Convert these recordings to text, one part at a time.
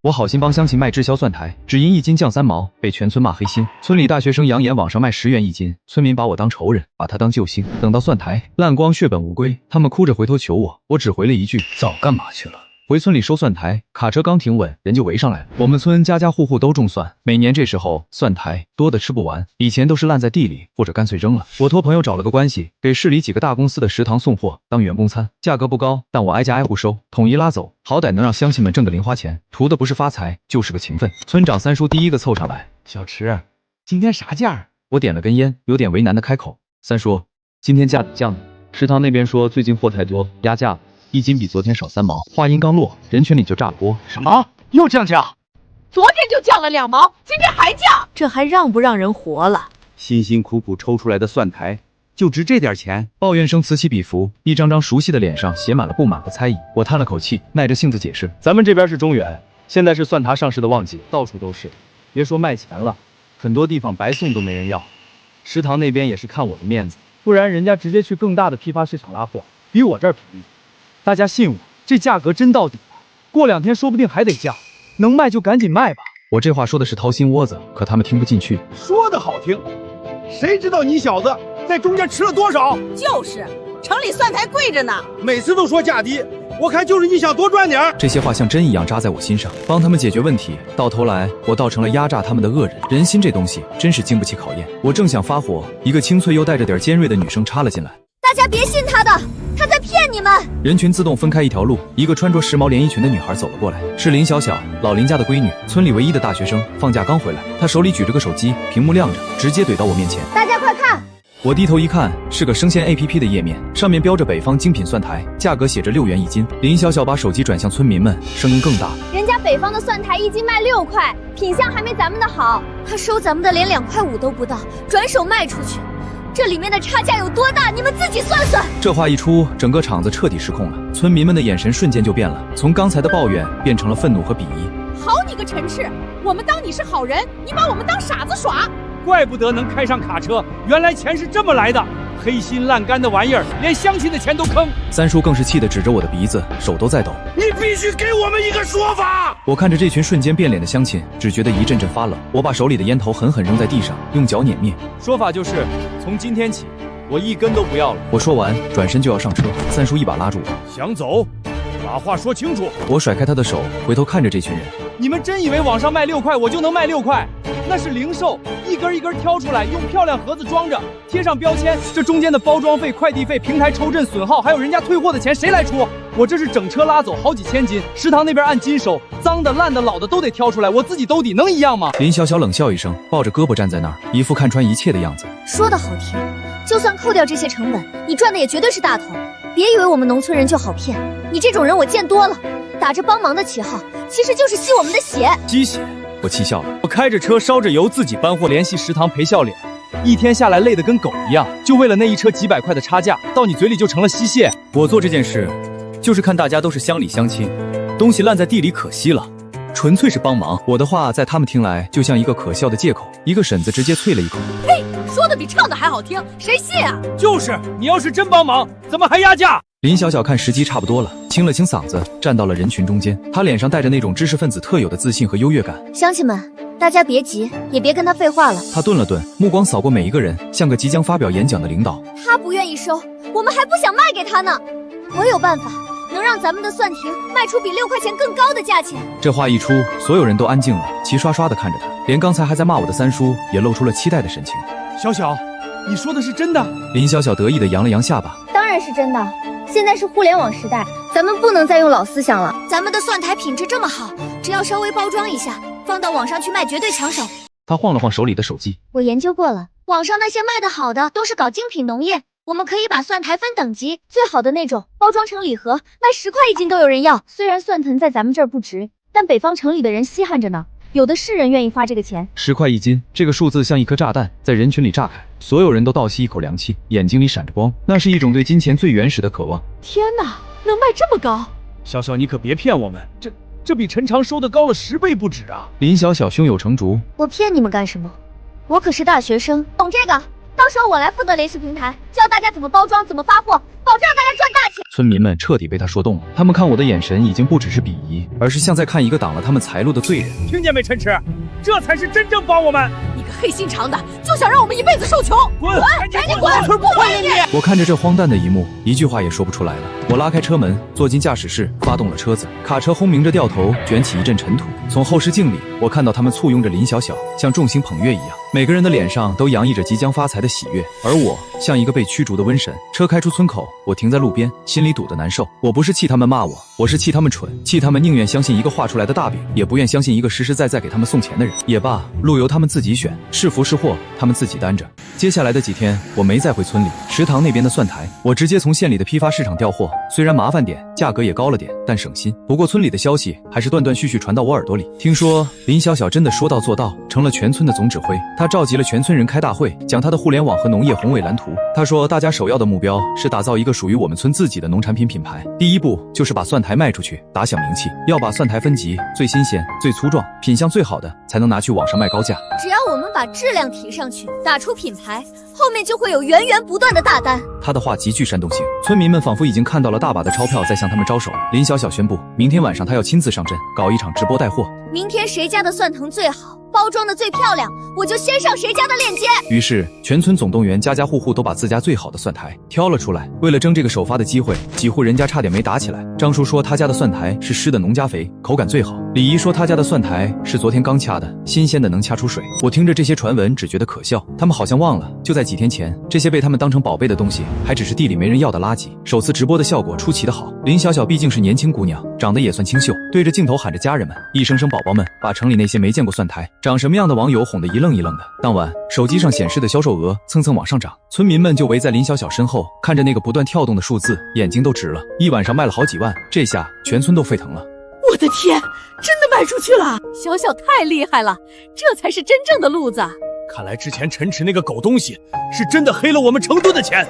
我好心帮乡亲卖滞销蒜苔，只因1斤降3毛，被全村骂黑心。村里大学生扬言网上卖10元1斤，村民把我当仇人，把他当救星。等到蒜苔烂光，血本无归，他们哭着回头求我，我只回了一句：早干嘛去了？回村里收蒜苔，卡车刚停稳，人就围上来了。我们村家家户户都种蒜，每年这时候蒜苔多的吃不完，以前都是烂在地里，或者干脆扔了。我托朋友找了个关系，给市里几个大公司的食堂送货当员工餐，价格不高，但我挨家挨户收，统一拉走，好歹能让乡亲们挣个零花钱，图的不是发财，就是个情分。村长三叔第一个凑上来，小池，今天啥价？我点了根烟，有点为难的开口，三叔，今天价降了，食堂那边说最近货太多，压价了。1斤比昨天少3毛。话音刚落，人群里就炸锅。什么？又降价？昨天就降了2毛，今天还降，这还让不让人活了？辛辛苦苦抽出来的蒜苔，就值这点钱？抱怨声此起彼伏，一张张熟悉的脸上写满了不满和猜疑。我叹了口气，耐着性子解释：咱们这边是中原，现在是蒜苔上市的旺季，到处都是。别说卖钱了，很多地方白送都没人要。食堂那边也是看我的面子，不然人家直接去更大的批发市场拉货，比我这儿便宜。大家信我，这价格真到底了，过2天说不定还得降，能卖就赶紧卖吧。我这话说的是掏心窝子，可他们听不进去。说的好听，谁知道你小子在中间吃了多少？就是，城里蒜苔贵着呢，每次都说价低，我看就是你想多赚点。这些话像针一样扎在我心上，帮他们解决问题，到头来我倒成了压榨他们的恶人。人心这东西真是经不起考验。我正想发火，一个清脆又带着点尖锐的女生插了进来。大家别信他的，他在骗你们！人群自动分开一条路，一个穿着时髦连衣裙的女孩走了过来，是林小小，老林家的闺女，村里唯一的大学生，放假刚回来。她手里举着个手机，屏幕亮着，直接怼到我面前。大家快看！我低头一看，是个生鲜 APP 的页面，上面标着北方精品蒜苔，价格写着6元1斤。林小小把手机转向村民们，声音更大：人家北方的蒜苔1斤卖6块，品相还没咱们的好，他收咱们的连2块5都不到，转手卖出去。这里面的差价有多大？你们自己算算。这话一出，整个场子彻底失控了，村民们的眼神瞬间就变了，从刚才的抱怨变成了愤怒和鄙夷。好你个陈赤，我们当你是好人，你把我们当傻子耍。怪不得能开上卡车，原来钱是这么来的。黑心烂干的玩意儿，连乡亲的钱都坑。三叔更是气得指着我的鼻子，手都在抖。你必须给我们一个说法！我看着这群瞬间变脸的乡亲，只觉得一阵阵发冷。我把手里的烟头狠狠扔在地上，用脚碾灭。说法就是，从今天起，我1根都不要了。我说完，转身就要上车，三叔一把拉住我。想走？把话说清楚。我甩开他的手，回头看着这群人。你们真以为网上卖6块，我就能卖6块？那是零售，一根一根挑出来，用漂亮盒子装着，贴上标签。这中间的包装费、快递费、平台抽证损耗，还有人家退货的钱，谁来出？我这是整车拉走好几千斤，食堂那边按斤收，脏的、烂的、老的都得挑出来，我自己兜底，能一样吗？林小小冷笑一声，抱着胳膊站在那儿，一副看穿一切的样子。说的好听，就算扣掉这些成本，你赚的也绝对是大头。别以为我们农村人就好骗，你这种人我见多了，打着帮忙的旗号，其实就是吸我们的血。吸血？我气笑了。我开着车烧着油，自己搬货，联系食堂赔笑脸，一天下来累得跟狗一样，就为了那一车几百块的差价，到你嘴里就成了吸血。我做这件事，就是看大家都是乡里乡亲，东西烂在地里可惜了，纯粹是帮忙。我的话在他们听来就像一个可笑的借口。一个婶子直接啐了一口：嘿，说的比唱的还好听，谁信啊？就是，你要是真帮忙，怎么还压价？林小小看时机差不多了，清了清嗓子，站到了人群中间。他脸上带着那种知识分子特有的自信和优越感。乡亲们，大家别急，也别跟他废话了。他顿了顿，目光扫过每一个人，像个即将发表演讲的领导。他不愿意收，我们还不想卖给他呢。我有办法，能让咱们的蒜亭卖出比6块钱更高的价钱。这话一出，所有人都安静了，齐刷刷地看着他，连刚才还在骂我的三叔也露出了期待的神情。小小，你说的是真的？林小小得意地扬了扬下巴。当然是真的。现在是互联网时代，咱们不能再用老思想了。咱们的蒜苔品质这么好，只要稍微包装一下，放到网上去卖绝对抢手。他晃了晃手里的手机，我研究过了，网上那些卖的好的都是搞精品农业，我们可以把蒜苔分等级，最好的那种包装成礼盒，卖10块1斤都有人要。虽然蒜藤在咱们这儿不值，但北方城里的人稀罕着呢，有的是人愿意花这个钱。10块1斤，这个数字像一颗炸弹，在人群里炸开，所有人都倒吸一口凉气，眼睛里闪着光，那是一种对金钱最原始的渴望。天哪，能卖这么高？小小，你可别骗我们，这比陈长收的高了10倍不止啊！林小小胸有成竹，我骗你们干什么？我可是大学生，懂这个。到时候我来负责联系平台，教大家怎么包装、怎么发货，保证大家赚大钱。村民们彻底被他说动了，他们看我的眼神已经不只是鄙夷，而是像在看一个挡了他们财路的罪人。听见没，陈池？这才是真正帮我们。你个黑心肠的，就想让我们一辈子受穷！滚！赶紧滚！村不欢迎你！我看着这荒诞的一幕，一句话也说不出来了。我拉开车门，坐进驾驶室，发动了车子。卡车轰鸣着掉头，卷起一阵尘土。从后视镜里，我看到他们簇拥着林小小，像众星捧月一样，每个人的脸上都洋溢着即将发财的喜悦。而我像一个被驱逐的瘟神。车开出村口，我停在路边，心里堵得难受。我不是气他们骂我，我是气他们蠢，气他们宁愿相信一个画出来的大饼，也不愿相信一个实实在在给他们送钱的人。也罢，路由他们自己选，是福是祸他们自己担着。接下来的几天，我没再回村里。食堂那边的蒜苔，我直接从县里的批发市场调货，虽然麻烦点，价格也高了点，但省心。不过村里的消息还是断断续续传到我耳朵里，听说林小小真的说到做到，成了全村的总指挥。他召集了全村人开大会，讲他的互联网和农业宏伟蓝图。他说大家首要的目标是打造一个属于我们村自己的农产品品牌，第一步就是把蒜苔卖出去，打响名气。要把蒜苔分级，最新鲜、最粗壮、品相最好的才能拿去网上卖高价。只要我们把质量提上去，打出品牌，后面就会有源源不断的大单。他的话极具煽动性，村民们仿佛已经看到了大把的钞票在向他们招手。林小小宣布，明天晚上他要亲自上阵，搞一场直播带货。明天谁家的蒜藤最好，包装的最漂亮，我就先上谁家的链接。于是全村总动员，家家户户都把自家最好的蒜苔挑了出来。为了争这个首发的机会，几户人家差点没打起来。张叔说他家的蒜苔是施的农家肥，口感最好。李姨说他家的蒜苔是昨天刚掐的，新鲜的能掐出水。我听着这些传闻只觉得可笑，他们好像忘了，就在几天前，这些被他们当成宝贝的东西还只是地里没人要的垃圾。首次直播的效果出奇的好，林小小毕竟是年轻姑娘，长得也算清秀，对着镜头喊着家人们，一声声宝宝们，把城里那些没见过蒜苔长什么样的网友哄得一愣一愣的。当晚手机上显示的销售额蹭蹭往上涨，村民们就围在林小小身后，看着那个不断跳动的数字，眼睛都直了。一晚上卖了好几万，这下全村都沸腾了。我的天，真的卖出去了！小小太厉害了，这才是真正的路子。看来之前陈池那个狗东西是真的黑了我们成吨的钱，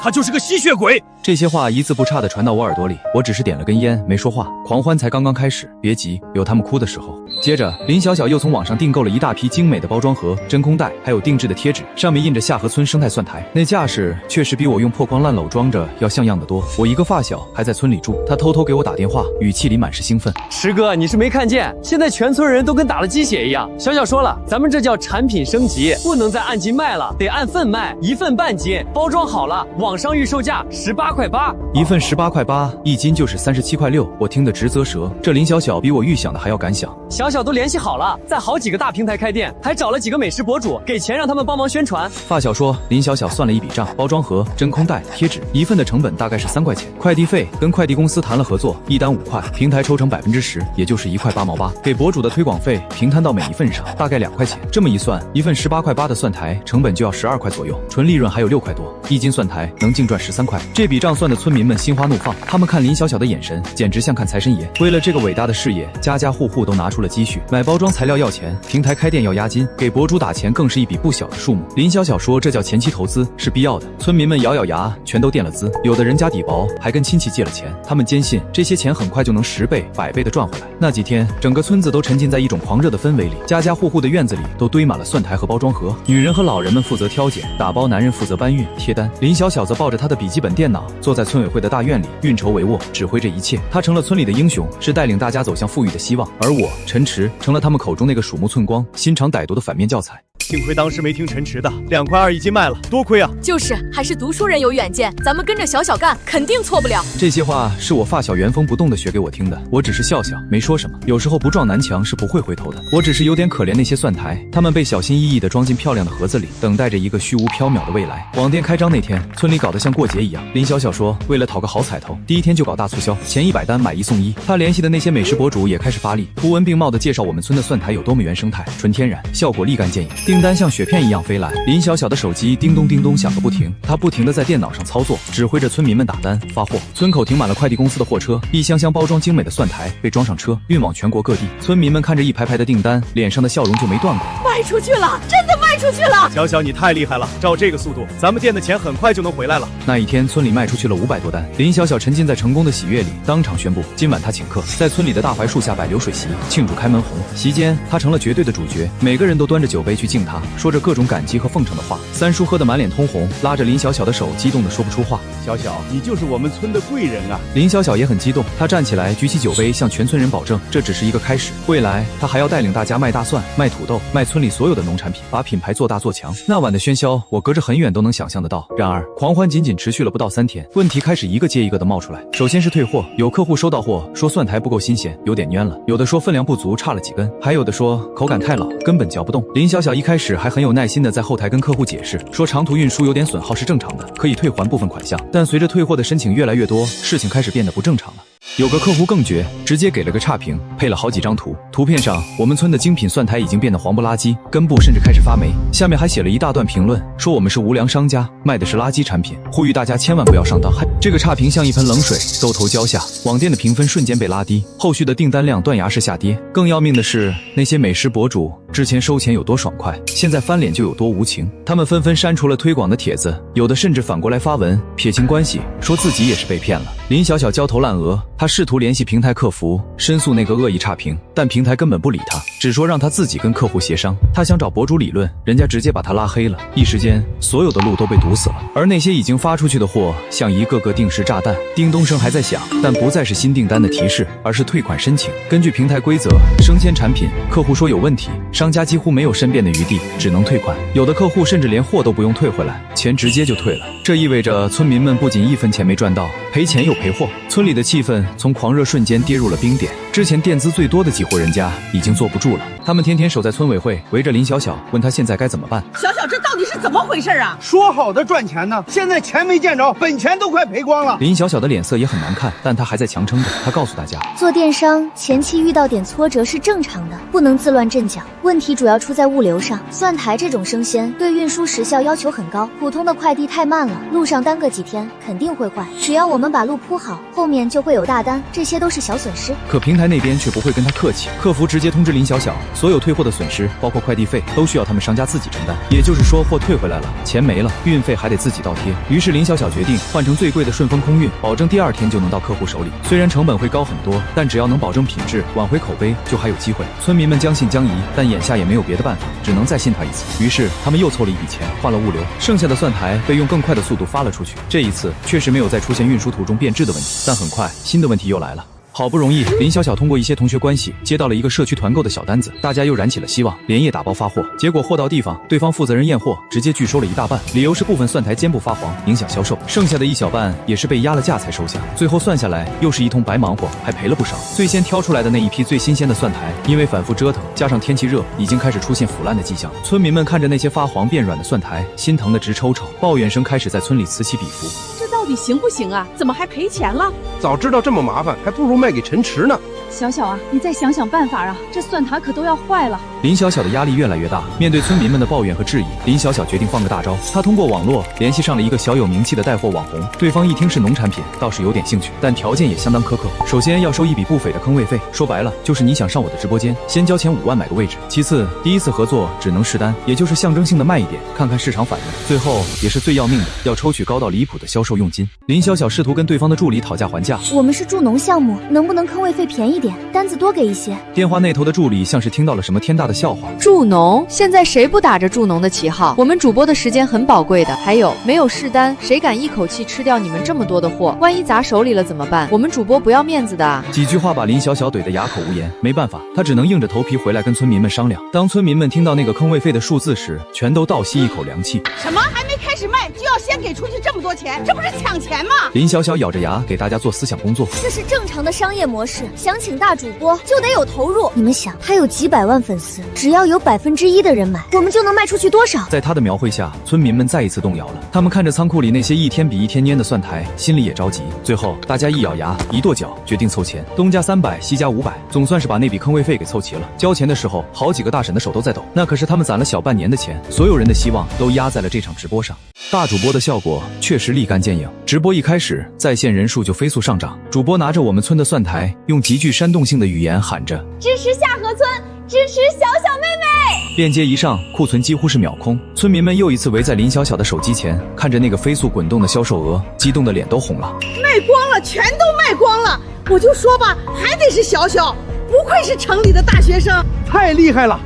他就是个吸血鬼。这些话一字不差地传到我耳朵里，我只是点了根烟，没说话。狂欢才刚刚开始，别急，有他们哭的时候。接着，林小小又从网上订购了一大批精美的包装盒、真空袋，还有定制的贴纸，上面印着夏河村生态蒜苔。那架势确实比我用破筐烂篓装着要像样得多。我一个发小还在村里住，他偷偷给我打电话，语气里满是兴奋。池哥，你是没看见，现在全村人都跟打了鸡血一样。小小说了，咱们这叫产品升级，不能再按斤卖了，得按份卖，1份半斤，包装好了，网上预售价18块8，一份18块8，一斤就是37块6。我听得直啧舌，这林小小比我预想的还要敢想。小小都联系好了，在好几个大平台开店，还找了几个美食博主，给钱让他们帮忙宣传。发小说，林小小算了一笔账，包装盒、真空袋、贴纸，一份的成本大概是3块钱，快递费跟快递公司谈了合作，一单5块，平台抽成10%，也就是1块8毛8，给博主的推广费平摊到每一份上，大概2块钱。这么一算，一份18块8的蒜苔成本就要12块左右，纯利润还有6块多，一斤蒜苔能净赚13块。这笔账算的村民们心花怒放，他们看林小小的眼神简直像看财神爷。为了这个伟大的事业，家家户户都拿出了积蓄，买包装材料要钱，平台开店要押金，给博主打钱更是一笔不小的数目。林小小说这叫前期投资，是必要的。村民们咬咬牙，全都垫了资，有的人家底薄，还跟亲戚借了钱。他们坚信这些钱很快就能10倍、100倍的赚回来。那几天，整个村子都沉浸在一种狂热的氛围里，家家户户的院子里都堆满了蒜苔和包装盒，女人和老人们负责挑拣、打包，男人负责搬运、贴单。林小小则抱着他的笔记本电脑，坐在村委会的大院里，运筹帷幄，指挥这一切。他成了村里的英雄，是带领大家走向富裕的希望。而我陈池成了他们口中那个鼠目寸光、心肠歹毒的反面教材。幸亏当时没听陈池的，2块2一斤卖了，多亏啊！就是还是读书人有远见，咱们跟着小小干，肯定错不了。这些话是我发小原封不动的学给我听的，我只是笑笑，没说什么。有时候不撞南墙是不会回头的。我只是有点可怜那些蒜苔，他们被小心翼翼地装进漂亮的盒子里，等待着一个虚无缥缈的未来。网店开张那天，村里搞得像过节一样。林小小说，为了讨个好彩头，第一天就搞大促销，前100单买1送1。他联系的那些美食博主也开始发力，图文并茂地介绍我们村的蒜苔有多么原生态、纯天然，效果立竿见影。订单像雪片一样飞来，林小小的手机叮咚叮咚响个不停，他不停地在电脑上操作，指挥着村民们打单发货。村口停满了快递公司的货车，一箱箱包装精美的蒜苔被装上车，运往全国各地。村民们看着一排排的订单，脸上的笑容就没断过。卖出去了，真的卖卖出去了。小小你太厉害了，照这个速度，咱们店的钱很快就能回来了。那一天，村里卖出去了500多单。林小小沉浸在成功的喜悦里，当场宣布今晚他请客，在村里的大槐树下摆流水席，庆祝开门红。席间，他成了绝对的主角，每个人都端着酒杯去敬他，说着各种感激和奉承的话。三叔喝得满脸通红，拉着林小小的手，激动得说不出话。小小，你就是我们村的贵人啊！林小小也很激动，他站起来，举起酒杯，向全村人保证，这只是一个开始，未来他还要带领大家卖大蒜、卖土豆、卖村里所有的农产品，把品牌做大做强。那晚的喧嚣，我隔着很远都能想象得到。然而，狂欢仅仅持续了不到3天，问题开始一个接一个的冒出来。首先是退货，有客户收到货说蒜苔不够新鲜，有点蔫了；有的说分量不足，差了几根；还有的说口感太老，根本嚼不动。林小小一开始还很有耐心的在后台跟客户解释，说长途运输有点损耗是正常的，可以退还部分款项。但随着退货的申请越来越多，事情开始变得不正常了。有个客户更绝，直接给了个差评，配了好几张图。图片上，我们村的精品蒜苔已经变得黄不拉几，根部甚至开始发霉。下面还写了一大段评论，说我们是无良商家，卖的是垃圾产品，呼吁大家千万不要上当。这个差评像一盆冷水，兜头浇下，网店的评分瞬间被拉低，后续的订单量断崖式下跌。更要命的是，那些美食博主之前收钱有多爽快，现在翻脸就有多无情。他们纷纷删除了推广的帖子，有的甚至反过来发文撇清关系，说自己也是被骗了。林小小焦头烂额，他试图联系平台客服申诉那个恶意差评，但平台根本不理他，只说让他自己跟客户协商。他想找博主理论，人家直接把他拉黑了。一时间，所有的路都被堵死了。而那些已经发出去的货，像一个个定时炸弹，叮咚声还在响，但不再是新订单的提示，而是退款申请。根据平台规则，生鲜产品客户说有问题，商家几乎没有申辩的余地，只能退款。有的客户甚至连货都不用退回来，钱直接就退了。这意味着村民们不仅1分钱没赚到，赔钱又赔货。村里的气氛从狂热瞬间跌入了冰点。之前垫资最多的几户人家已经坐不住了，他们天天守在村委会，围着林小小，问他现在该怎么办。小小，这到底是怎么回事啊？说好的赚钱呢，现在钱没见着，本钱都快赔光了。林小小的脸色也很难看，但他还在强撑着。他告诉大家，做电商前期遇到点挫折是正常的，不能自乱阵脚。问题主要出在物流上，蒜苔这种生鲜对运输时效要求很高，普通的快递太慢了，路上耽搁几天肯定会坏。只要我们把路铺好，后面就会有大单，这些都是小损失。可平台那边却不会跟他客气，客服直接通知林小小，所有退货的损失，包括快递费，都需要他们商家自己承担。也就是说，货退回来了，钱没了，运费还得自己倒贴。于是林小小决定换成最贵的顺丰空运，保证第2天就能到客户手里。虽然成本会高很多，但只要能保证品质，挽回口碑，就还有机会。村民们将信将疑，但眼下也没有别的办法，只能再信他一次。于是他们又凑了一笔钱，换了物流，剩下的蒜苔被用更快的速度发了出去。这一次确实没有再出现运输途中变质的问题，但很快新的问题又来了。好不容易，林小小通过一些同学关系接到了一个社区团购的小单子，大家又燃起了希望，连夜打包发货。结果货到地方，对方负责人验货，直接拒收了一大半，理由是部分蒜苔尖部发黄，影响销售，剩下的一小半也是被压了价才收下。最后算下来，又是一通白忙活，还赔了不少。最先挑出来的那一批最新鲜的蒜苔，因为反复折腾，加上天气热，已经开始出现腐烂的迹象。村民们看着那些发黄变软的蒜苔，心疼的直抽抽，抱怨声开始在村里此起彼伏。这到底行不行啊？怎么还赔钱了？早知道这么麻烦，还不如卖给陈池呢。小小啊，你再想想办法啊，这蒜苔可都要坏了。林小小的压力越来越大，面对村民们的抱怨和质疑，林小小决定放个大招。他通过网络联系上了一个小有名气的带货网红，对方一听是农产品，倒是有点兴趣，但条件也相当苛刻。首先要收一笔不菲的坑位费，说白了就是你想上我的直播间，先交钱5万买个位置。其次，第一次合作只能试单，也就是象征性的卖一点，看看市场反应。最后也是最要命的，要抽取高到离谱的销售佣金。林小小试图跟对方的助理讨价还价，我们是助农项目，能不能坑位费便宜点，单子多给一些？电话那头的助理像是听到了什么天大的笑话。助农？现在谁不打着助农的旗号？我们主播的时间很宝贵的，还有没有试单，谁敢一口气吃掉你们这么多的货？万一砸手里了怎么办？我们主播不要面子的。几句话把林小小怼得哑口无言，没办法，他只能硬着头皮回来跟村民们商量。当村民们听到那个坑位费的数字时，全都倒吸一口凉气。什么？还没开始卖就要先给出去这么多钱，这不是抢钱吗？林小小咬着牙给大家做思想工作，这是正常的商业模式，想请大主播就得有投入。你们想，他有几百万粉丝，只要有1%的人买，我们就能卖出去多少？在他的描绘下，村民们再一次动摇了。他们看着仓库里那些一天比一天蔫的蒜苔，心里也着急。最后，大家一咬牙，一跺脚，决定凑钱，东加300，西加500，总算是把那笔坑位费给凑齐了。交钱的时候，好几个大婶的手都在抖，那可是他们攒了小半年的钱，所有人的希望都压在了这场直播上。大主播的效果确实立竿见影，直播一开始，在线人数就飞速上涨。主播拿着我们村的蒜苔，用极具煽动性的语言喊着：“支持下河村，支持小小妹妹。链接一上，库存几乎是秒空，村民们又一次围在林小小的手机前，看着那个飞速滚动的销售额，激动的脸都红了。卖光了，全都卖光了！我就说吧，还得是小小，不愧是城里的大学生，太厉害了！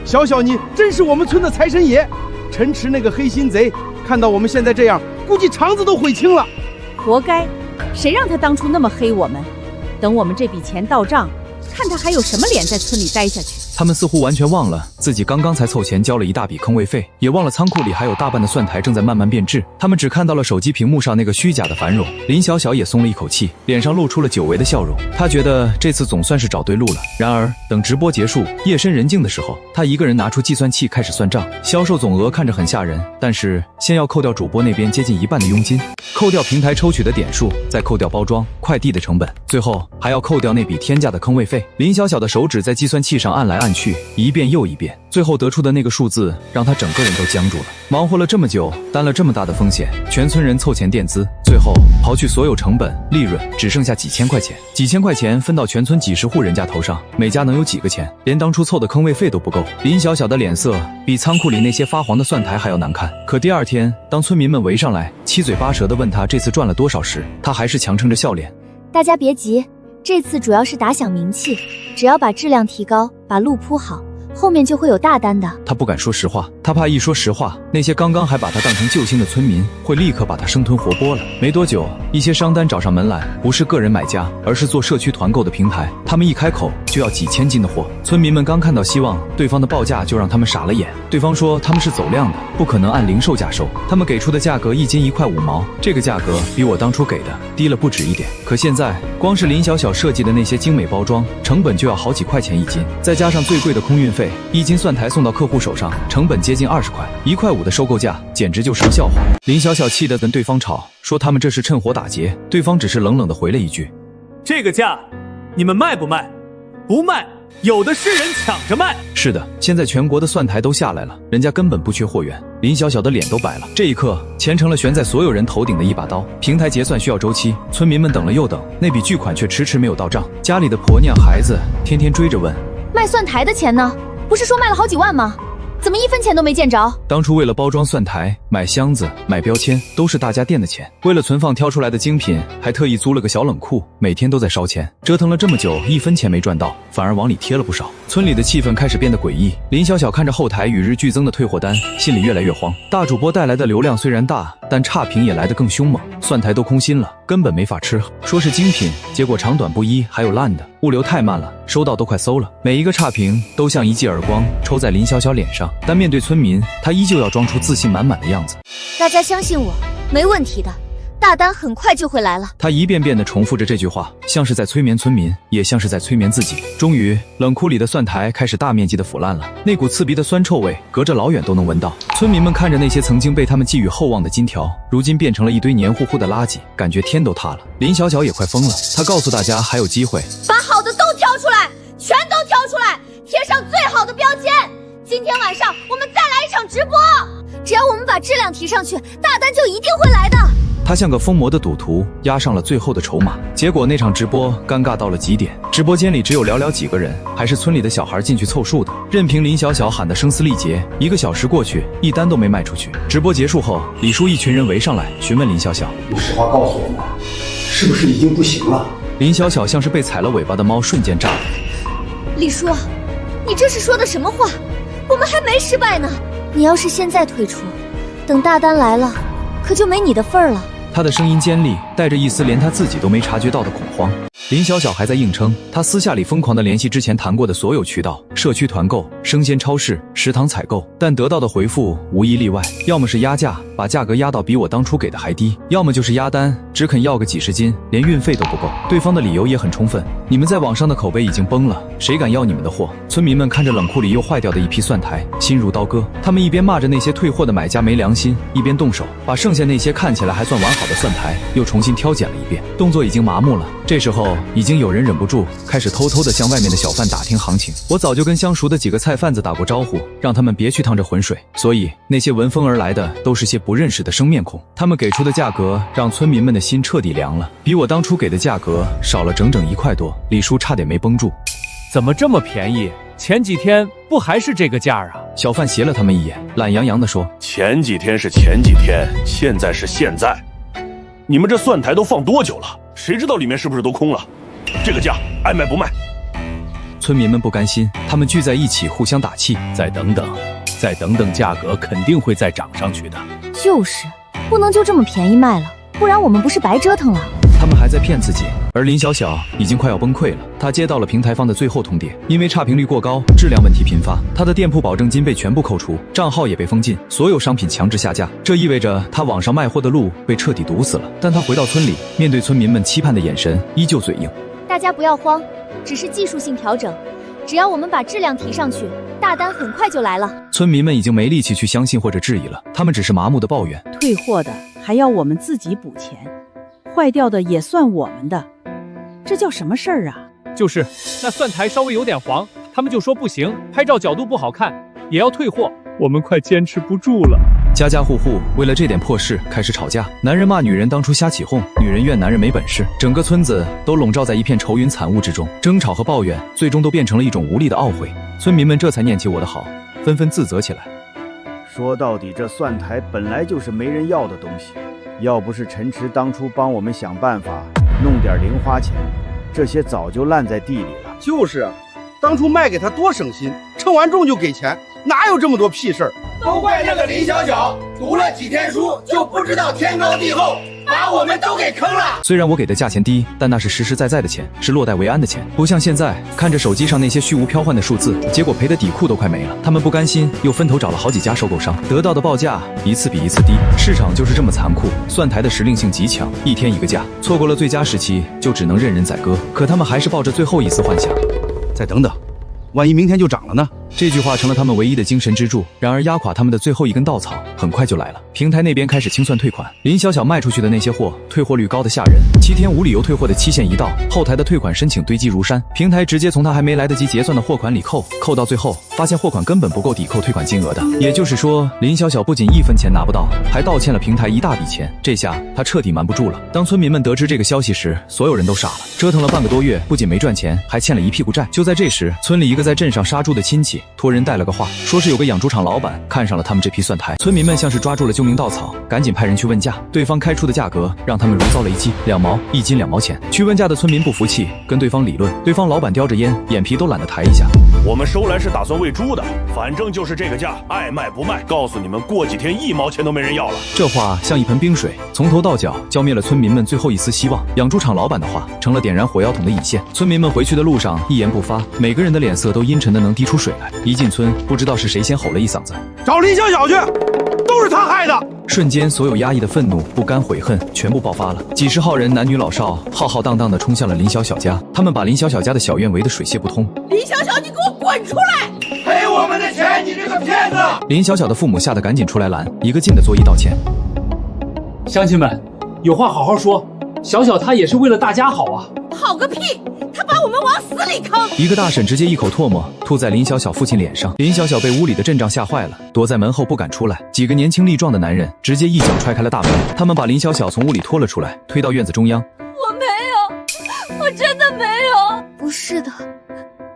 小小你真是我们村的财神爷。陈池那个黑心贼看到我们现在这样，估计肠子都悔青了。活该！谁让他当初那么黑我们？等我们这笔钱到账，看他还有什么脸在村里待下去。他们似乎完全忘了自己刚刚才凑钱交了一大笔坑位费，也忘了仓库里还有大半的蒜台正在慢慢变质。他们只看到了手机屏幕上那个虚假的繁荣。林小小也松了一口气，脸上露出了久违的笑容。他觉得这次总算是找对路了。然而等直播结束，夜深人静的时候，他一个人拿出计算器开始算账。销售总额看着很吓人，但是先要扣掉主播那边接近一半的佣金，扣掉平台抽取的点数，再扣掉包装快递的成本，最后还要扣掉那笔天价的坑位费。林小小的手指在计算器上按来按去，一遍又一遍，最后得出的那个数字让他整个人都僵住了。忙活了这么久，担了这么大的风险，全村人凑钱垫资，最后刨去所有成本利润，只剩下几千块钱。几千块钱分到全村几十户人家头上，每家能有几个钱？连当初凑的坑位费都不够。林小小的脸色比仓库里那些发黄的蒜台还要难看。可第二天，当村民们围上来七嘴八舌地问他这次赚了多少时，他还是强撑着笑脸。大家别急，这次主要是打响名气，只要把质量提高，把路铺好，后面就会有大单的。他不敢说实话，他怕一说实话，那些刚刚还把他当成救星的村民会立刻把他生吞活剥了。没多久，一些商单找上门来，不是个人买家，而是做社区团购的平台。他们一开口就要几千斤的货，村民们刚看到希望，对方的报价就让他们傻了眼。对方说他们是走量的，不可能按零售价收，他们给出的价格1斤1块5毛，这个价格比我当初给的低了不止一点。可现在光是林小小设计的那些精美包装，成本就要好几块钱1斤，再加上最贵的空运费，1斤蒜台送到客户手上，成本接近20块，1块5的收购价简直就是个笑话。林小小气得跟对方吵，说他们这是趁火打劫。对方只是冷冷地回了一句：“这个价，你们卖不卖？不卖，有的是人抢着卖。”是的，现在全国的蒜台都下来了，人家根本不缺货源。林小小的脸都白了。这一刻，钱成了悬在所有人头顶的一把刀。平台结算需要周期，村民们等了又等，那笔巨款却迟迟没有到账。家里的婆娘孩子天天追着问：“卖蒜台的钱呢？不是说卖了好几万吗？怎么1分钱都没见着？”当初为了包装蒜台、买箱子、买标签，都是大家店的钱。为了存放挑出来的精品，还特意租了个小冷库，每天都在烧钱。折腾了这么久，1分钱没赚到，反而往里贴了不少。村里的气氛开始变得诡异。林小小看着后台与日俱增的退货单，心里越来越慌。大主播带来的流量虽然大，但差评也来得更凶猛，蒜台都空心了，根本没法吃。说是精品，结果长短不一，还有烂的，物流太慢了，收到都快馊了。每一个差评都像一记耳光抽在林小小脸上，但面对村民，他依旧要装出自信满满的样子。大家相信我，没问题的，大单很快就会来了。他一遍遍地重复着这句话，像是在催眠村民，也像是在催眠自己。终于，冷库里的蒜台开始大面积的腐烂了，那股刺鼻的酸臭味隔着老远都能闻到。村民们看着那些曾经被他们寄予厚望的金条，如今变成了一堆黏糊糊的垃圾，感觉天都塌了。林小小也快疯了，他告诉大家还有机会，把好的都挑出来，全都挑出来，贴上最好的标签。今天晚上我们再来一场直播，只要我们把质量提上去，大单就一定会来的。他像个疯魔的赌徒，压上了最后的筹码。结果那场直播尴尬到了极点，直播间里只有寥寥几个人，还是村里的小孩进去凑数的。任凭林小小喊得声嘶力竭，1个小时过去，一单都没卖出去。直播结束后，李叔一群人围上来询问林小小：“你实话告诉我们，是不是已经不行了？”林小小像是被踩了尾巴的猫，瞬间炸了。李叔，你这是说的什么话？我们还没失败呢。你要是现在退出，等大单来了，可就没你的份儿了。他的声音尖利，带着一丝连他自己都没察觉到的恐慌。林小小还在硬撑，他私下里疯狂地联系之前谈过的所有渠道，社区团购、生鲜超市、食堂采购，但得到的回复无一例外，要么是压价，把价格压到比我当初给的还低，要么就是压单，只肯要个几十斤，连运费都不够。对方的理由也很充分，你们在网上的口碑已经崩了，谁敢要你们的货？村民们看着冷库里又坏掉的一批蒜台，心如刀割。他们一边骂着那些退货的买家没良心，一边动手把剩下那些看起来还算完好的蒜台又重新挑拣了一遍，动作已经麻木了。这时候已经有人忍不住开始偷偷地向外面的小贩打听行情。我早就跟相熟的几个菜贩子打过招呼，让他们别去趟这浑水，所以那些闻风而来的都是些不认识的生面孔。他们给出的价格让村民们的心彻底凉了，比我当初给的价格少了整整1块多。李叔差点没绷住。怎么这么便宜？前几天不还是这个价啊？小贩斜了他们一眼，懒洋洋地说：“前几天是前几天，现在是现在。你们这蒜台都放多久了？谁知道里面是不是都空了？这个价爱卖不卖？”村民们不甘心，他们聚在一起互相打气：“再等等，再等等，价格肯定会再涨上去的。”就是，不能就这么便宜卖了，不然我们不是白折腾了。他们还在骗自己，而林小小已经快要崩溃了。他接到了平台方的最后通牒，因为差评率过高，质量问题频发，他的店铺保证金被全部扣除，账号也被封禁，所有商品强制下架。这意味着他网上卖货的路被彻底堵死了。但他回到村里，面对村民们期盼的眼神，依旧嘴硬：“大家不要慌，只是技术性调整，只要我们把质量提上去，大单很快就来了。”村民们已经没力气去相信或者质疑了，他们只是麻木的抱怨：“退货的还要我们自己补钱。坏掉的也算我们的，这叫什么事儿啊？”就是那蒜台稍微有点黄，他们就说不行，拍照角度不好看，也要退货。我们快坚持不住了。家家户户为了这点破事开始吵架，男人骂女人当初瞎起哄，女人怨男人没本事，整个村子都笼罩在一片愁云惨雾之中，争吵和抱怨最终都变成了一种无力的懊悔。村民们这才念起我的好，纷纷自责起来。说到底，这蒜台本来就是没人要的东西，要不是陈池当初帮我们想办法弄点零花钱，这些早就烂在地里了。就是啊，当初卖给他多省心，称完重就给钱，哪有这么多屁事儿？都怪那个林小小，读了几天书就不知道天高地厚，把我们都给坑了。虽然我给的价钱低，但那是实实在在的钱，是落袋为安的钱，不像现在看着手机上那些虚无缥缈的数字，结果赔的底裤都快没了。他们不甘心，又分头找了好几家收购商，得到的报价一次比一次低。市场就是这么残酷，蒜台的时令性极强，一天一个价，错过了最佳时期，就只能任人宰割。可他们还是抱着最后一丝幻想，再等等，万一明天就涨了呢？这句话成了他们唯一的精神支柱。然而压垮他们的最后一根稻草很快就来了。平台那边开始清算退款，林小小卖出去的那些货退货率高得吓人，7天无理由退货的期限一到，后台的退款申请堆积如山，平台直接从他还没来得及结算的货款里扣到最后发现货款根本不够抵扣退款金额的。也就是说，林小小不仅1分钱拿不到，还倒欠了平台一大笔钱。这下他彻底瞒不住了。当村民们得知这个消息时，所有人都傻了。折腾了半个多月，不仅没赚钱，还欠了一屁股债。就在这时，村里一个在镇上杀猪的亲戚托人带了个话，说是有个养猪场老板看上了他们这批蒜台。村民们像是抓住了救命稻草，赶紧派人去问价。对方开出的价格让他们如遭雷击，2毛，1斤2毛钱。去问价的村民不服气，跟对方理论。对方老板叼着烟，眼皮都懒得抬一下。我们收来是打算喂猪的，反正就是这个价，爱卖不卖。告诉你们，过几天1毛钱都没人要了。这话像一盆冰水，从头到脚浇灭了村民们最后一丝希望。养猪场老板的话成了点燃火药桶的引线。村民们回去的路上一言不发，每个人的脸色都阴沉的能滴出水来。一进村，不知道是谁先吼了一嗓子：“找林小小去，都是他害的！”瞬间，所有压抑的愤怒、不甘、悔恨全部爆发了。几十号人，男女老少，浩浩荡荡地冲向了林小小家。他们把林小小家的小院围得水泄不通。林小小，你给我滚出来！赔我们的钱，你这个骗子！林小小的父母吓得赶紧出来拦，一个劲的作揖道歉。乡亲们，有话好好说，小小他也是为了大家好啊。好个屁！他把我们往死里坑！一个大婶直接一口唾沫吐在林小小父亲脸上。林小小被屋里的阵仗吓坏了，躲在门后不敢出来。几个年轻力壮的男人直接一脚踹开了大门，他们把林小小从屋里拖了出来，推到院子中央。我没有，我真的没有。不是的，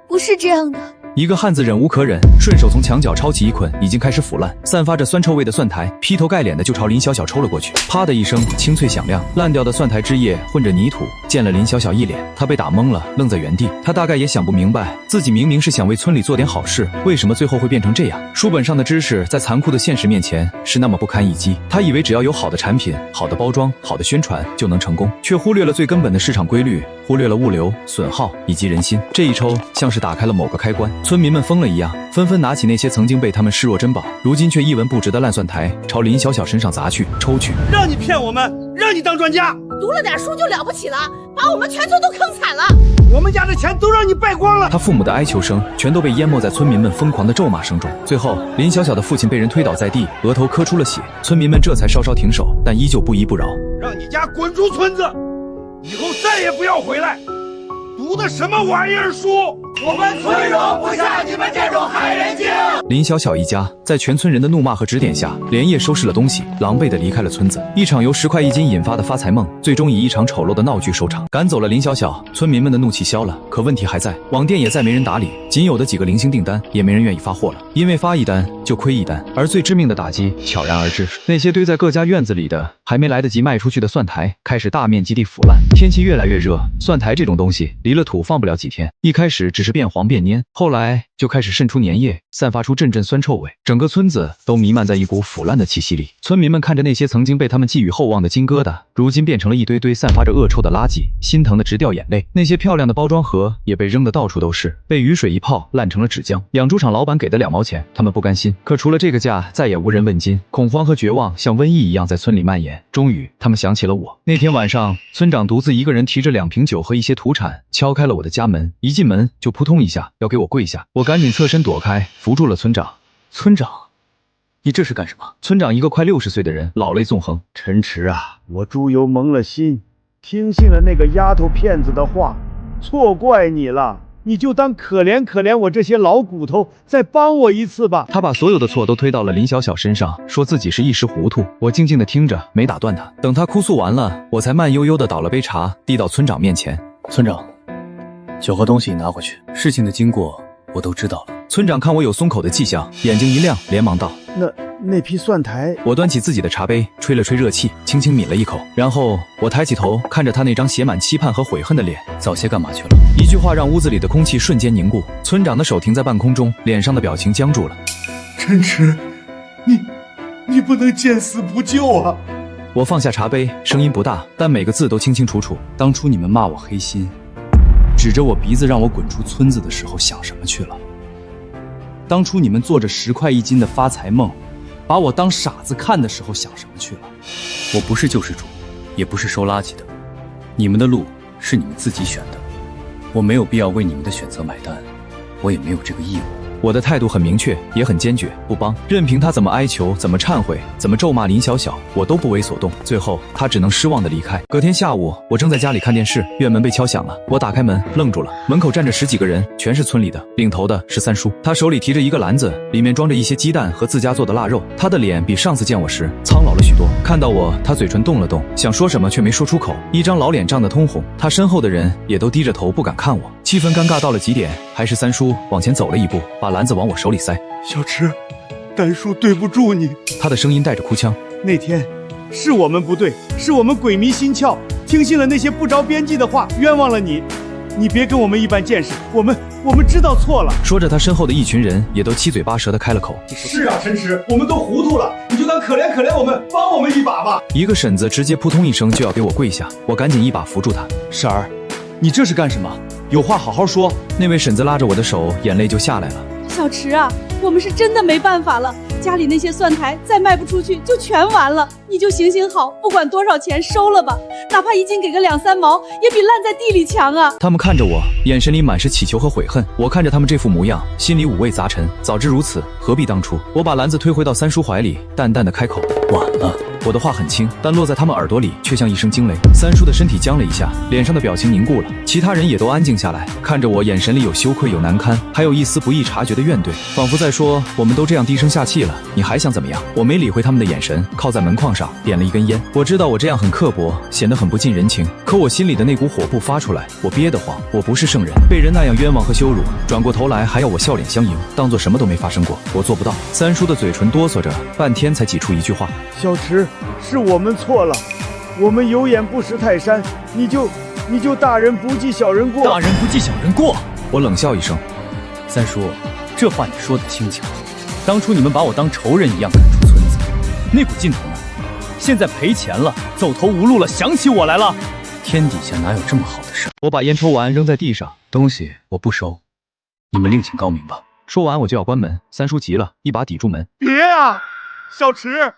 不是这样的。一个汉子忍无可忍，顺手从墙角抄起一捆已经开始腐烂、散发着酸臭味的蒜台，劈头盖脸的就朝林小小抽了过去。啪的一声，清脆响亮，烂掉的蒜台汁液混着泥土溅了林小小一脸。他被打懵了，愣在原地。他大概也想不明白，自己明明是想为村里做点好事，为什么最后会变成这样？书本上的知识在残酷的现实面前是那么不堪一击。他以为只要有好的产品、好的包装、好的宣传就能成功，却忽略了最根本的市场规律，忽略了物流、损耗以及人心。这一抽像是打开了某个开关，村民们疯了一样，纷纷拿起那些曾经被他们视若珍宝，如今却一文不值的烂蒜台，朝林小小身上砸去、抽去。让你骗我们，让你当专家，读了点书就了不起了，把我们全村都坑惨了。我们家的钱都让你败光了。他父母的哀求声全都被淹没在村民们疯狂的咒骂声中。最后，林小小的父亲被人推倒在地，额头磕出了血。村民们这才稍稍停手，但依旧不依不饶。让你家滚出村子，以后再也不要回来。读的什么玩意儿书？我们村容不下你们这种害人精！林小小一家在全村人的怒骂和指点下，连夜收拾了东西，狼狈地离开了村子。一场由10块1斤引发的发财梦，最终以一场丑陋的闹剧收场。赶走了林小小，村民们的怒气消了，可问题还在，网店也再没人打理，仅有的几个零星订单也没人愿意发货了，因为发一单就亏一单。而最致命的打击悄然而至，那些堆在各家院子里的还没来得及卖出去的蒜苔，开始大面积地腐烂。天气越来越热，蒜苔这种东西离了土放不了几天，一开始只是变黄变蔫，后来就开始渗出粘液，散发出阵阵酸臭味，整个村子都弥漫在一股腐烂的气息里。村民们看着那些曾经被他们寄予厚望的金疙瘩，如今变成了一堆堆散发着恶臭的垃圾，心疼的直掉眼泪。那些漂亮的包装盒也被扔得到处都是，被雨水一泡烂成了纸浆。养猪场老板给的2毛钱，他们不甘心，可除了这个价再也无人问津。恐慌和绝望像瘟疫一样在村里蔓延。终于他们想起了我。那天晚上，村长独自一个人提着2瓶酒和一些土产敲开了我的家门，一进门就扑通一下要给我跪下，我赶紧侧身躲开，扶住了村长。村长，你这是干什么？村长一个快60岁的人，老泪纵横。陈池啊，我猪油蒙了心，听信了那个丫头片子的话，错怪你了。你就当可怜可怜我这些老骨头，再帮我一次吧。他把所有的错都推到了林小小身上，说自己是一时糊涂。我静静地听着，没打断他。等他哭诉完了，我才慢悠悠地倒了杯茶，递到村长面前。村长，酒和东西拿回去，事情的经过我都知道了。村长看我有松口的迹象，眼睛一亮，连忙道：那批蒜苔。我端起自己的茶杯，吹了吹热气，轻轻抿了一口，然后我抬起头，看着他那张写满期盼和悔恨的脸。早些干嘛去了？一句话让屋子里的空气瞬间凝固，村长的手停在半空中，脸上的表情僵住了。陈池，你不能见死不救啊！我放下茶杯，声音不大，但每个字都清清楚楚。当初你们骂我黑心，指着我鼻子让我滚出村子的时候，想什么去了？当初你们做着10块1斤的发财梦，把我当傻子看的时候，想什么去了？我不是救世主，也不是收垃圾的，你们的路是你们自己选的，我没有必要为你们的选择买单，我也没有这个义务。我的态度很明确，也很坚决，不帮。任凭他怎么哀求，怎么忏悔，怎么咒骂林小小，我都不为所动。最后，他只能失望地离开。隔天下午，我正在家里看电视，院门被敲响了。我打开门，愣住了。门口站着10几个人，全是村里的，领头的是三叔。他手里提着一个篮子，里面装着一些鸡蛋和自家做的腊肉。他的脸比上次见我时苍老了许多。看到我，他嘴唇动了动，想说什么却没说出口，一张老脸涨得通红。他身后的人也都低着头，不敢看我。气氛尴尬到了极点，还是三叔往前走了一步，把篮子往我手里塞。小池，丹叔对不住你。他的声音带着哭腔。那天是我们不对，是我们鬼迷心窍，听信了那些不着边际的话，冤枉了你。你别跟我们一般见识，我们知道错了。说着，他身后的一群人也都七嘴八舌地开了口。是啊，陈池，我们都糊涂了，你就当可怜可怜我们，帮我们一把吧。一个婶子直接扑通一声就要给我跪下，我赶紧一把扶住他。婶儿，你这是干什么？有话好好说。那位婶子拉着我的手，眼泪就下来了。小池啊，我们是真的没办法了，家里那些蒜苔再卖不出去就全完了，你就行行好，不管多少钱收了吧，哪怕1斤给个2、3毛，也比烂在地里强啊。他们看着我，眼神里满是乞求和悔恨。我看着他们这副模样，心里五味杂陈。早知如此，何必当初？我把篮子推回到三叔怀里，淡淡的开口：晚了。我的话很轻，但落在他们耳朵里却像一声惊雷。三叔的身体僵了一下，脸上的表情凝固了，其他人也都安静下来，看着我，眼神里有羞愧，有难堪，还有一丝不易察觉的怨怼，仿佛在说：我们都这样低声下气了，你还想怎么样？我没理会他们的眼神，靠在门框上点了一根烟。我知道我这样很刻薄，显得很不近人情，可我心里的那股火不发出来，我憋得慌。我不是圣人，被人那样冤枉和羞辱，转过头来还要我笑脸相迎，当做什么都没发生过，我做不到。三叔的嘴唇哆嗦着，半天才挤出一句话：小池，是我们错了，我们有眼不识泰山，你就大人不计小人过。大人不计小人过。我冷笑一声：三叔，这话你说的轻巧。当初你们把我当仇人一样赶出村子，那股劲头呢？现在赔钱了，走投无路了，想起我来了。天底下哪有这么好的事？我把烟抽完扔在地上，东西我不收，你们另请高明吧。说完我就要关门，三叔急了，一把抵住门：别啊，小池，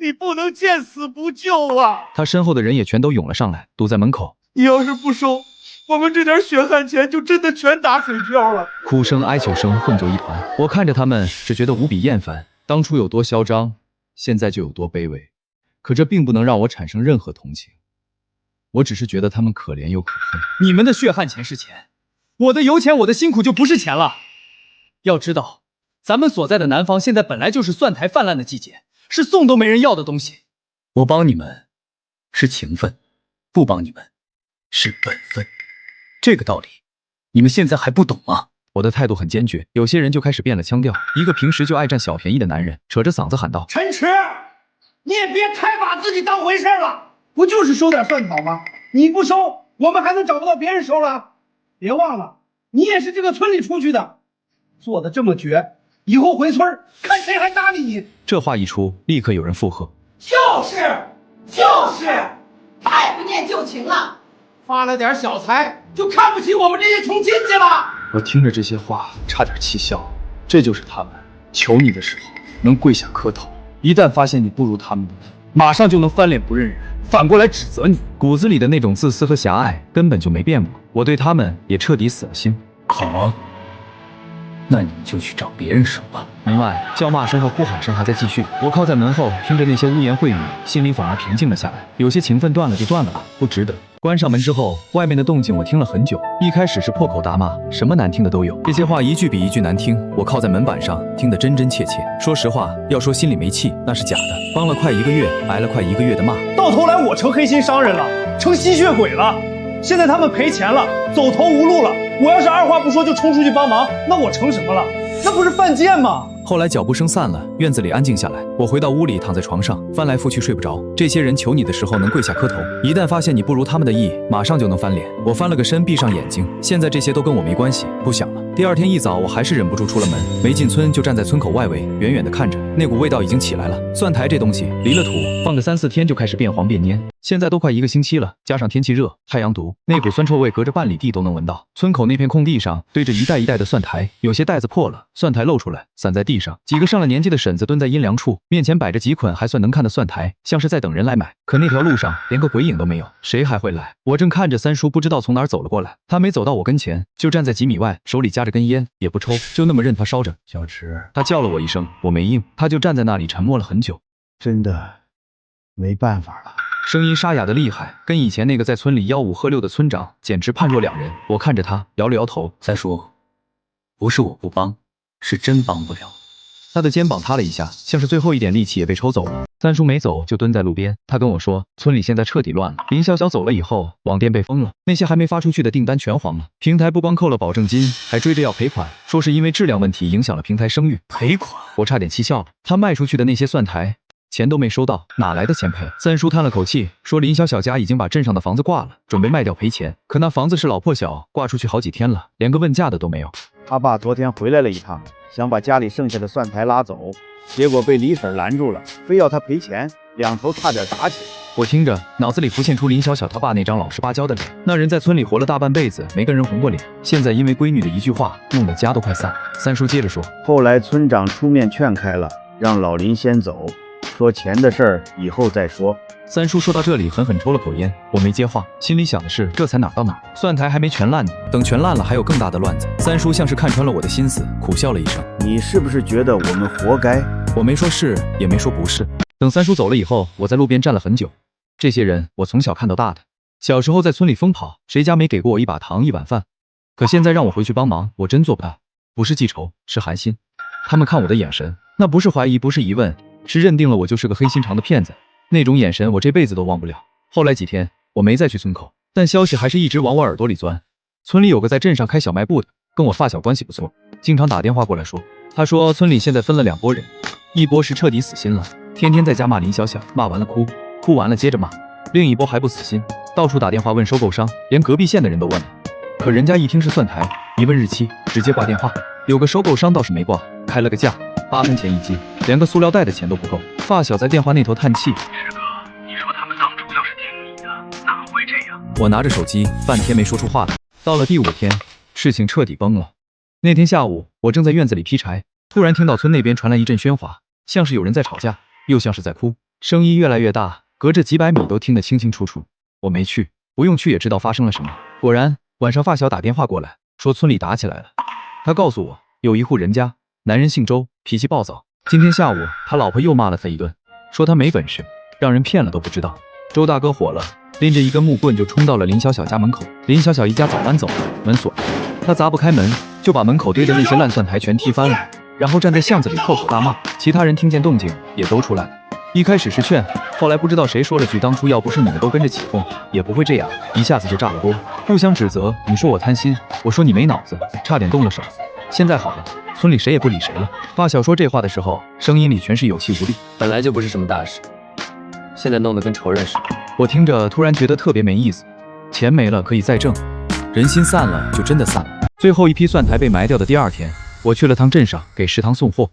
你不能见死不救啊！他身后的人也全都涌了上来，堵在门口。你要是不收，我们这点血汗钱就真的全打水漂了。哭声哀求声混作一团，我看着他们只觉得无比厌烦。当初有多嚣张，现在就有多卑微，可这并不能让我产生任何同情，我只是觉得他们可怜又可恨。你们的血汗钱是钱，我的油钱，我的辛苦就不是钱了。要知道，咱们所在的南方现在本来就是蒜苔泛滥的季节，是送都没人要的东西。我帮你们是情分，不帮你们是本分。这个道理，你们现在还不懂吗？我的态度很坚决，有些人就开始变了腔调。一个平时就爱占小便宜的男人，扯着嗓子喊道：“陈池，你也别太把自己当回事了，不就是收点蒜草吗？你不收，我们还能找不到别人收了？别忘了，你也是这个村里出去的，做的这么绝，以后回村看谁还搭理你。”这话一出，立刻有人附和：“就是，太不念旧情了，发了点小财就看不起我们这些穷亲戚了。”我听着这些话，差点气笑。这就是他们求你的时候能跪下磕头，一旦发现你不如他们，马上就能翻脸不认人，反过来指责你。骨子里的那种自私和狭隘根本就没变过，我对他们也彻底死了心。好，那你们就去找别人生吧。门外叫骂声和呼喊声还在继续，我靠在门后听着那些污言秽语，心里反而平静了下来。有些情分断了就断了吧，不值得。关上门之后，外面的动静我听了很久。一开始是破口大骂，什么难听的都有，这些话一句比一句难听。我靠在门板上听得真真切切。说实话，要说心里没气，那是假的。帮了快1个月，挨了快1个月的骂，到头来我成黑心商人了，成吸血鬼了。现在他们赔钱了，走投无路了。我要是二话不说就冲出去帮忙，那我成什么了？那不是犯贱吗？后来脚步声散了，院子里安静下来。我回到屋里，躺在床上，翻来覆去睡不着。这些人求你的时候能跪下磕头，一旦发现你不如他们的意，马上就能翻脸。我翻了个身，闭上眼睛。现在这些都跟我没关系，不想了。第二天一早，我还是忍不住出了门，没进村就站在村口外围，远远的看着。那股味道已经起来了。蒜苔这东西离了土，放个3、4天就开始变黄变蔫。现在都快1个星期了，加上天气热，太阳毒，那股酸臭味隔着半里地都能闻到。村口那片空地上堆着一袋一袋的蒜苔，有些袋子破了，蒜苔露出来，散在地上。几个上了年纪的婶子蹲在阴凉处，面前摆着几捆还算能看的蒜苔，像是在等人来买。可那条路上连个鬼影都没有，谁还会来？我正看着三叔不知道从哪儿走了过来，他没走到我跟前，就站在几米外，手里夹着根烟，也不抽，就那么任他烧着。小池，他叫了我一声，我没应，他就站在那里沉默了很久。真的没办法了。声音沙哑的厉害，跟以前那个在村里吆五喝六的村长简直判若两人。我看着他，摇了摇头。三叔，不是我不帮，是真帮不了。他的肩膀塌了一下，像是最后一点力气也被抽走了。三叔没走，就蹲在路边。他跟我说，村里现在彻底乱了。林潇潇走了以后，网店被封了，那些还没发出去的订单全黄了。平台不光扣了保证金，还追着要赔款，说是因为质量问题影响了平台声誉。赔款？我差点气笑了。他卖出去的那些蒜苔，钱都没收到，哪来的钱赔？三叔叹了口气，说林小小家已经把镇上的房子挂了，准备卖掉赔钱。可那房子是老破小，挂出去好几天了，连个问价的都没有。他爸昨天回来了一趟，想把家里剩下的蒜苔拉走，结果被李婶拦住了，非要他赔钱，两头差点打起来。我听着，脑子里浮现出林小小他爸那张老实巴交的脸。那人在村里活了大半辈子，没跟人红过脸，现在因为闺女的一句话，弄得家都快散。三叔接着说，后来村长出面劝开了，让老林先走，说钱的事儿以后再说。三叔说到这里，狠狠抽了口烟，我没接话，心里想的是，这才哪到哪，蒜苔还没全烂呢，等全烂了还有更大的乱子。三叔像是看穿了我的心思，苦笑了一声，你是不是觉得我们活该？我没说是，也没说不是。等三叔走了以后，我在路边站了很久。这些人我从小看到大的，小时候在村里疯跑，谁家没给过我一把糖一碗饭？可现在让我回去帮忙，我真做不到，不是记仇，是寒心。他们看我的眼神，那不是怀疑，不是疑问，是认定了我就是个黑心肠的骗子。那种眼神我这辈子都忘不了。后来几天我没再去村口，但消息还是一直往我耳朵里钻。村里有个在镇上开小卖部的，跟我发小关系不错，经常打电话过来说，他说村里现在分了2拨人，一波是彻底死心了，天天在家骂林小小，骂完了哭，哭完了接着骂，另一波还不死心，到处打电话问收购商，连隔壁县的人都问了。可人家一听是蒜苔，一问日期，直接挂电话。有个收购商倒是没挂，开了个价8分钱一斤，连个塑料袋的钱都不够。发小在电话那头叹气，师哥，你说他们当初要是听你的，哪会这样？我拿着手机，半天没说出话来。到了第5天，事情彻底崩了。那天下午，我正在院子里劈柴，突然听到村那边传来一阵喧哗，像是有人在吵架，又像是在哭，声音越来越大，隔着几百米都听得清清楚楚。我没去，不用去也知道发生了什么。果然，晚上发小打电话过来，说村里打起来了。他告诉我，有一户人家，男人姓周，脾气暴躁。今天下午，他老婆又骂了他一顿，说他没本事，让人骗了都不知道。周大哥火了，拎着一根木棍就冲到了林小小家门口。林小小一家早搬走了，门锁了，他砸不开门，就把门口堆的那些烂蒜苔全踢翻了。然后站在巷子里破口大骂。其他人听见动静也都出来了。一开始是劝，后来不知道谁说了句：“当初要不是你们都跟着起哄，也不会这样。”一下子就炸了锅，互相指责。你说我贪心，我说你没脑子，差点动了手。现在好了，村里谁也不理谁了。发小说这话的时候，声音里全是有气无力。本来就不是什么大事，现在弄得跟仇人似的。我听着突然觉得特别没意思。钱没了可以再挣，人心散了就真的散了。最后一批蒜苔被埋掉的第二天，我去了趟镇上给食堂送货。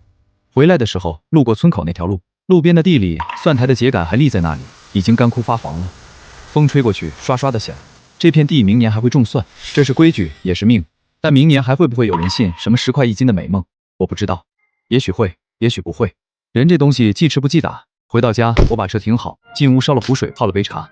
回来的时候路过村口那条路，路边的地里蒜苔的秸秆还立在那里，已经干枯发黄了。风吹过去刷刷的响。这片地明年还会种蒜，这是规矩也是命。但明年还会不会有人信什么10块1斤的美梦？我不知道，也许会，也许不会。人这东西既吃不记打。回到家，我把车停好，进屋烧了壶水，泡了杯茶。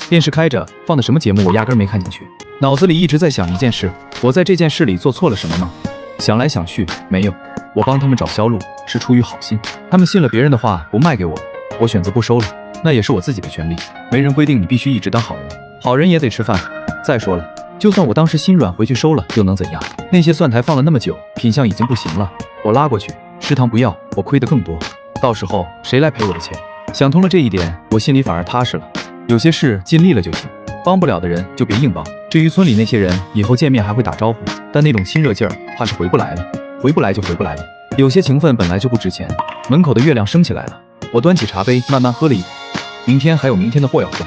电视开着，放的什么节目我压根没看进去，脑子里一直在想一件事：我在这件事里做错了什么吗？想来想去，没有。我帮他们找销路是出于好心，他们信了别人的话不卖给我，我选择不收了，那也是我自己的权利。没人规定你必须一直当好人，好人也得吃饭。再说了，就算我当时心软回去收了，又能怎样？那些蒜苔放了那么久，品相已经不行了，我拉过去，食堂不要，我亏得更多。到时候谁来赔我的钱？想通了这一点，我心里反而踏实了。有些事尽力了就行，帮不了的人就别硬帮。至于村里那些人，以后见面还会打招呼，但那种亲热劲儿怕是回不来了，回不来就回不来了。有些情分本来就不值钱。门口的月亮升起来了，我端起茶杯慢慢喝了一口。明天还有明天的货要赚。